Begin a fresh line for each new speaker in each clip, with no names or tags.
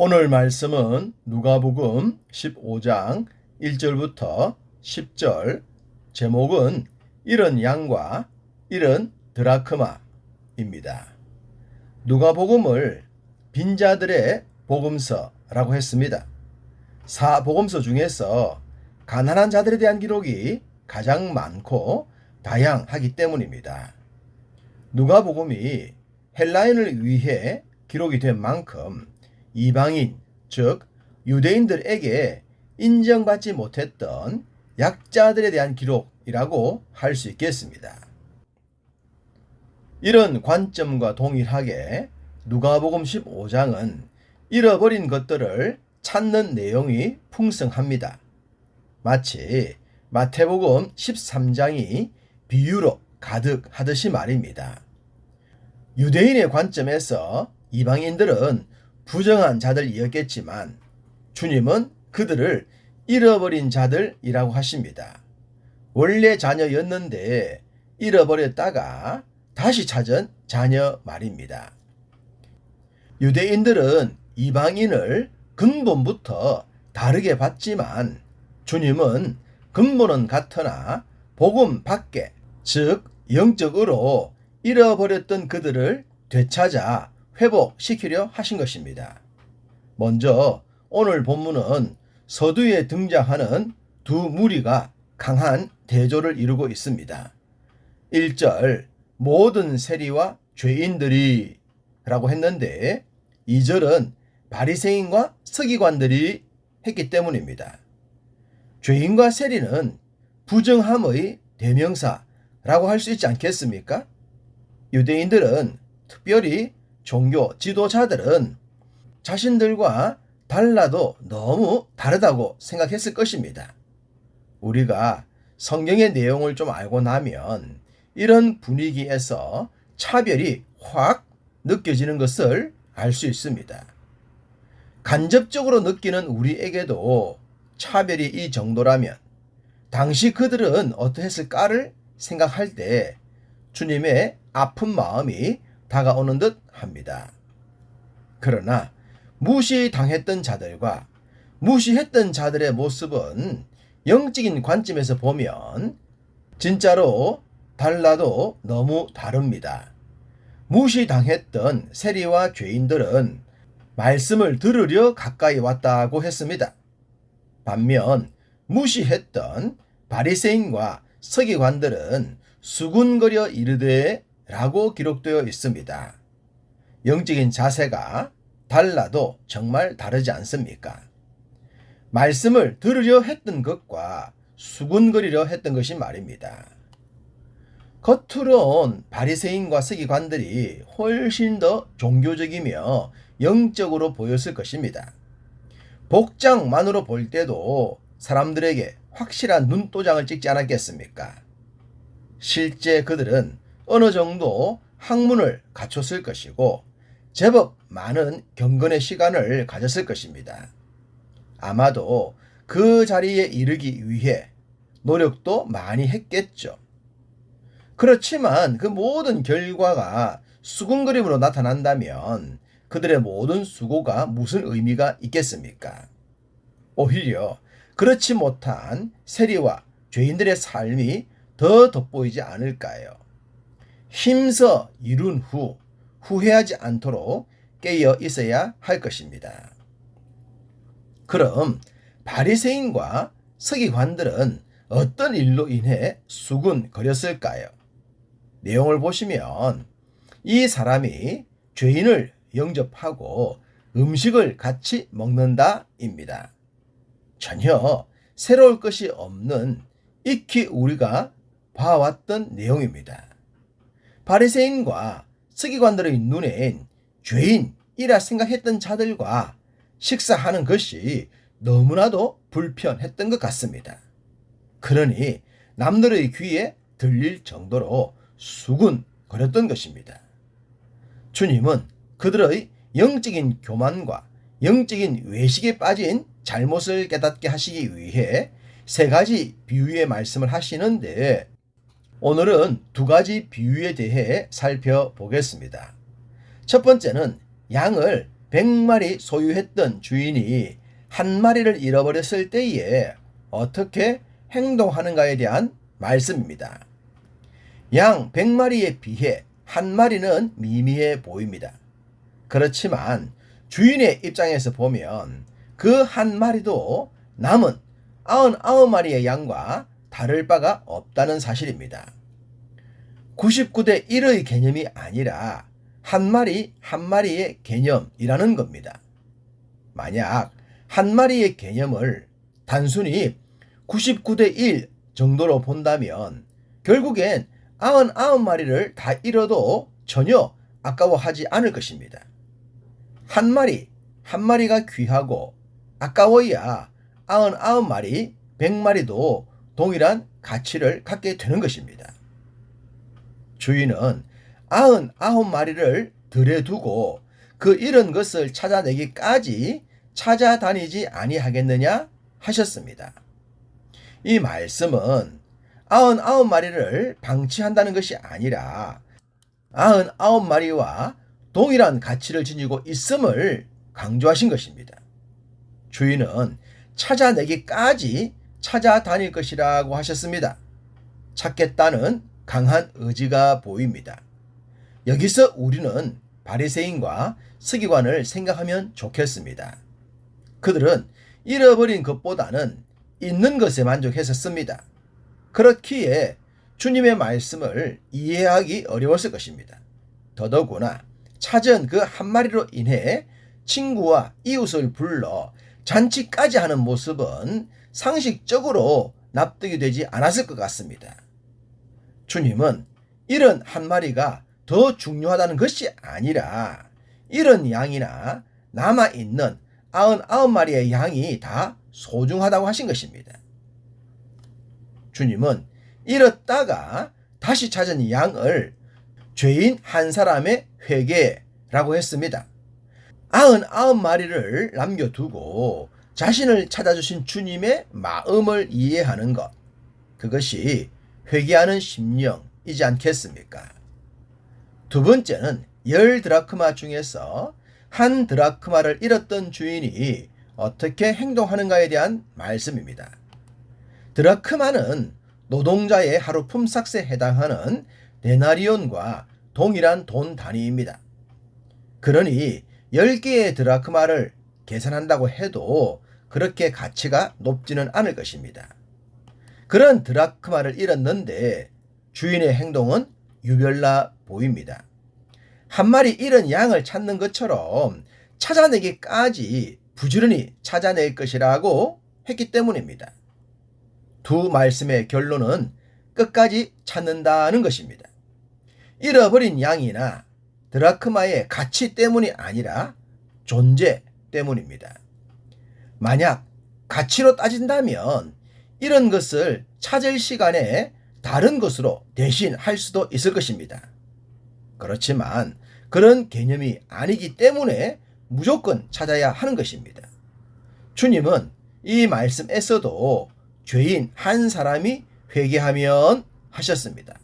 오늘 말씀은 누가복음 15장 1절부터 10절, 제목은 잃은 양과 잃은 드라크마입니다. 누가복음을 빈자들의 복음서라고 했습니다. 사복음서 중에서 가난한 자들에 대한 기록이 가장 많고 다양하기 때문입니다. 누가복음이 헬라인을 위해 기록이 된 만큼 이방인, 즉 유대인들에게 인정받지 못했던 약자들에 대한 기록이라고 할 수 있겠습니다. 이런 관점과 동일하게 누가복음 15장은 잃어버린 것들을 찾는 내용이 풍성합니다. 마치 마태복음 13장이 비유로 가득하듯이 말입니다. 유대인의 관점에서 이방인들은 부정한 자들이었겠지만 주님은 그들을 잃어버린 자들이라고 하십니다. 원래 자녀였는데 잃어버렸다가 다시 찾은 자녀 말입니다. 유대인들은 이방인을 근본부터 다르게 봤지만 주님은 근본은 같으나 복음 밖에, 즉 영적으로 잃어버렸던 그들을 되찾아 회복시키려 하신 것입니다. 먼저 오늘 본문은 서두에 등장하는 두 무리가 강한 대조를 이루고 있습니다. 1절 모든 세리와 죄인들이 라고 했는데 2절은 바리새인과 서기관들이 했기 때문입니다. 죄인과 세리는 부정함의 대명사라고 할 수 있지 않겠습니까? 유대인들은, 특별히 종교 지도자들은 자신들과 달라도 너무 다르다고 생각했을 것입니다. 우리가 성경의 내용을 좀 알고 나면 이런 분위기에서 차별이 확 느껴지는 것을 알 수 있습니다. 간접적으로 느끼는 우리에게도 차별이 이 정도라면 당시 그들은 어떠했을까를 생각할 때 주님의 아픈 마음이 다가오는 듯 합니다. 그러나 무시당했던 자들과 무시했던 자들의 모습은 영적인 관점에서 보면 진짜로 달라도 너무 다릅니다. 무시당했던 세리와 죄인들은 말씀을 들으려 가까이 왔다고 했습니다. 반면 무시했던 바리새인과 서기관들은 수군거려 이르되 라고 기록되어 있습니다. 영적인 자세가 달라도 정말 다르지 않습니까? 말씀을 들으려 했던 것과 수군거리려 했던 것이 말입니다. 겉으론 바리새인과 서기관들이 훨씬 더 종교적이며 영적으로 보였을 것입니다. 복장만으로 볼 때도 사람들에게 확실한 눈도장을 찍지 않았겠습니까? 실제 그들은 어느 정도 학문을 갖췄을 것이고 제법 많은 경건의 시간을 가졌을 것입니다. 아마도 그 자리에 이르기 위해 노력도 많이 했겠죠. 그렇지만 그 모든 결과가 수군거림으로 나타난다면 그들의 모든 수고가 무슨 의미가 있겠습니까? 오히려 그렇지 못한 세리와 죄인들의 삶이 더 돋보이지 않을까요? 힘써 이룬 후 후회하지 않도록 깨어 있어야 할 것입니다. 그럼 바리새인과 서기관들은 어떤 일로 인해 수군거렸을까요? 내용을 보시면 이 사람이 죄인을 영접하고 음식을 같이 먹는다입니다. 전혀 새로울 것이 없는 익히 우리가 봐왔던 내용입니다. 바리새인과 서기관들의 눈엔 죄인이라 생각했던 자들과 식사하는 것이 너무나도 불편했던 것 같습니다. 그러니 남들의 귀에 들릴 정도로 수군거렸던 것입니다. 주님은 그들의 영적인 교만과 영적인 외식에 빠진 잘못을 깨닫게 하시기 위해 세 가지 비유의 말씀을 하시는데 오늘은 두 가지 비유에 대해 살펴보겠습니다. 첫 번째는 양을 100마리 소유했던 주인이 한 마리를 잃어버렸을 때에 어떻게 행동하는가에 대한 말씀입니다. 양 100마리에 비해 한 마리는 미미해 보입니다. 그렇지만 주인의 입장에서 보면 그 한 마리도 남은 99마리의 양과 다를 바가 없다는 사실입니다. 99대 1의 개념이 아니라 한 마리 한 마리의 개념이라는 겁니다. 만약 한 마리의 개념을 단순히 99대 1 정도로 본다면 결국엔 99마리를 다 잃어도 전혀 아까워하지 않을 것입니다. 한 마리 한 마리가 귀하고 아까워야 99마리 100마리도 동일한 가치를 갖게 되는 것입니다. 주인은 99마리를 들에 두고 그 잃은 것을 찾아내기까지 찾아다니지 아니하겠느냐 하셨습니다. 이 말씀은 99마리를 방치한다는 것이 아니라 99마리와 동일한 가치를 지니고 있음을 강조하신 것입니다. 주인은 찾아내기까지 찾아다닐 것이라고 하셨습니다. 찾겠다는 강한 의지가 보입니다. 여기서 우리는 바리새인과 서기관을 생각하면 좋겠습니다. 그들은 잃어버린 것보다는 있는 것에 만족했었습니다. 그렇기에 주님의 말씀을 이해하기 어려웠을 것입니다. 더더구나 찾은 그 한 마리로 인해 친구와 이웃을 불러 잔치까지 하는 모습은 상식적으로 납득이 되지 않았을 것 같습니다. 주님은 이런 한 마리가 더 중요하다는 것이 아니라 이런 양이나 남아있는 99마리의 양이 다 소중하다고 하신 것입니다. 주님은 잃었다가 다시 찾은 양을 죄인 한 사람의 회개라고 했습니다. 99마리를 남겨두고 자신을 찾아주신 주님의 마음을 이해하는 것, 그것이 회개하는 심령이지 않겠습니까? 두 번째는 10드라크마 중에서 한 드라크마를 잃었던 주인이 어떻게 행동하는가에 대한 말씀입니다. 드라크마는 노동자의 하루 품삯에 해당하는 데나리온과 동일한 돈 단위입니다. 그러니 10개의 드라크마를 계산한다고 해도 그렇게 가치가 높지는 않을 것입니다. 그런 드라크마를 잃었는데 주인의 행동은 유별나 보입니다. 한 마리 잃은 양을 찾는 것처럼 찾아내기까지 부지런히 찾아낼 것이라고 했기 때문입니다. 두 말씀의 결론은 끝까지 찾는다는 것입니다. 잃어버린 양이나 드라크마의 가치 때문이 아니라 존재 때문입니다. 만약 가치로 따진다면 이런 것을 찾을 시간에 다른 것으로 대신할 수도 있을 것입니다. 그렇지만 그런 개념이 아니기 때문에 무조건 찾아야 하는 것입니다. 주님은 이 말씀에서도 죄인 한 사람이 회개하면 하셨습니다.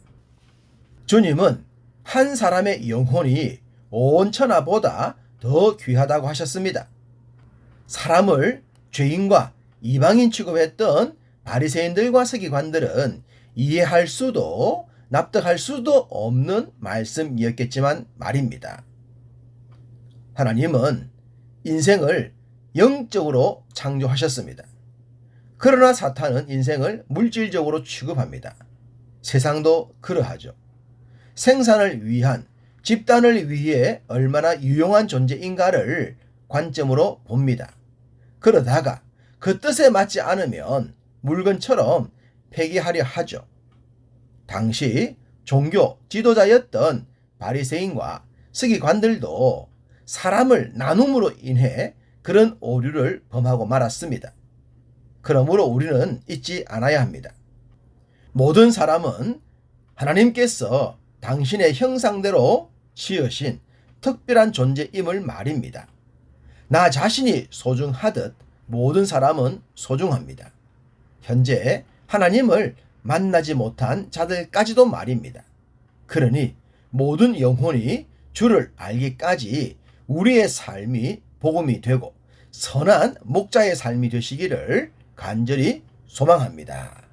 주님은 한 사람의 영혼이 온 천하보다 더 귀하다고 하셨습니다. 사람을 죄인과 이방인 취급했던 바리새인들과 서기관들은 이해할 수도 납득할 수도 없는 말씀이었겠지만 말입니다. 하나님은 인생을 영적으로 창조하셨습니다. 그러나 사탄은 인생을 물질적으로 취급합니다. 세상도 그러하죠. 생산을 위한, 집단을 위해 얼마나 유용한 존재인가를 관점으로 봅니다. 그러다가 그 뜻에 맞지 않으면 물건처럼 폐기하려 하죠. 당시 종교 지도자였던 바리새인과 서기관들도 사람을 나눔으로 인해 그런 오류를 범하고 말았습니다. 그러므로 우리는 잊지 않아야 합니다. 모든 사람은 하나님께서 당신의 형상대로 지으신 특별한 존재임을 말입니다. 나 자신이 소중하듯 모든 사람은 소중합니다. 현재 하나님을 만나지 못한 자들까지도 말입니다. 그러니 모든 영혼이 주를 알기까지 우리의 삶이 복음이 되고 선한 목자의 삶이 되시기를 간절히 소망합니다.